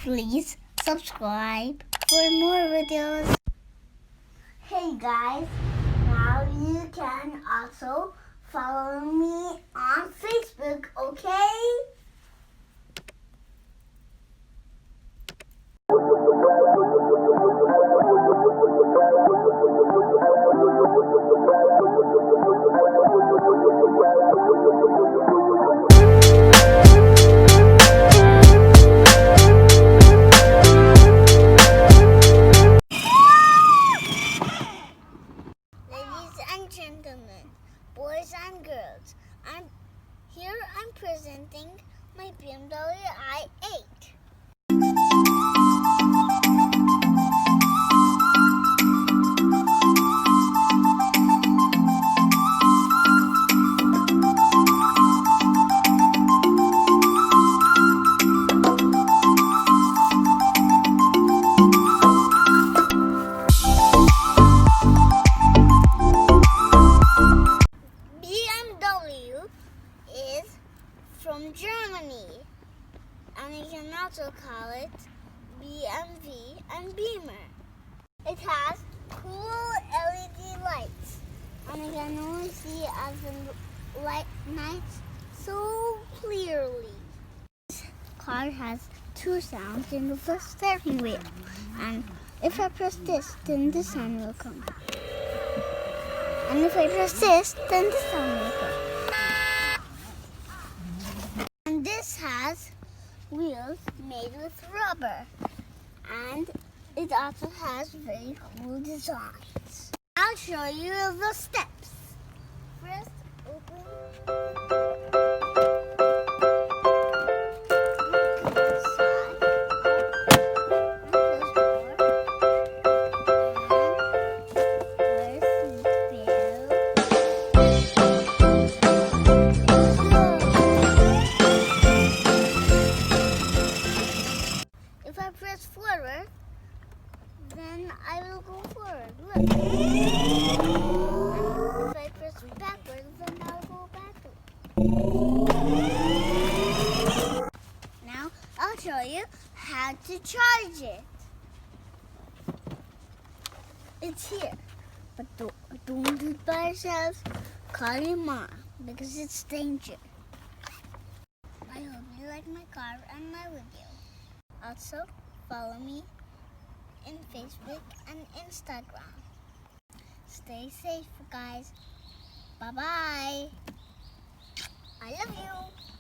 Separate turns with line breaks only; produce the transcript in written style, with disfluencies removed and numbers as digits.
please subscribe for more videos. Hey guys, now you can also follow me on Facebook, okay? Ladies and gentlemen, boys and girls, I'm presenting my BMW I8. BMW is from Germany, and you can also call it BMW and Beamer. It has cool LED lights, and you can only see as the light nights so clearly. This car has two sounds in the steering wheel, and if I press this, then the sound will come. And if I press this, then the sound will come. And this has wheels made with rubber. And it also has very cool designs. I'll show you the steps. First, open If I press forward, then I will go forward. Look. And if I press backward, then I'll go backward. Now I'll show you how to charge it. It's here, but don't do it by yourself. Call your mom because it's danger. I hope you like my car and my video. Also, follow me in Facebook and Instagram. Stay safe, guys. Bye-bye. I love you.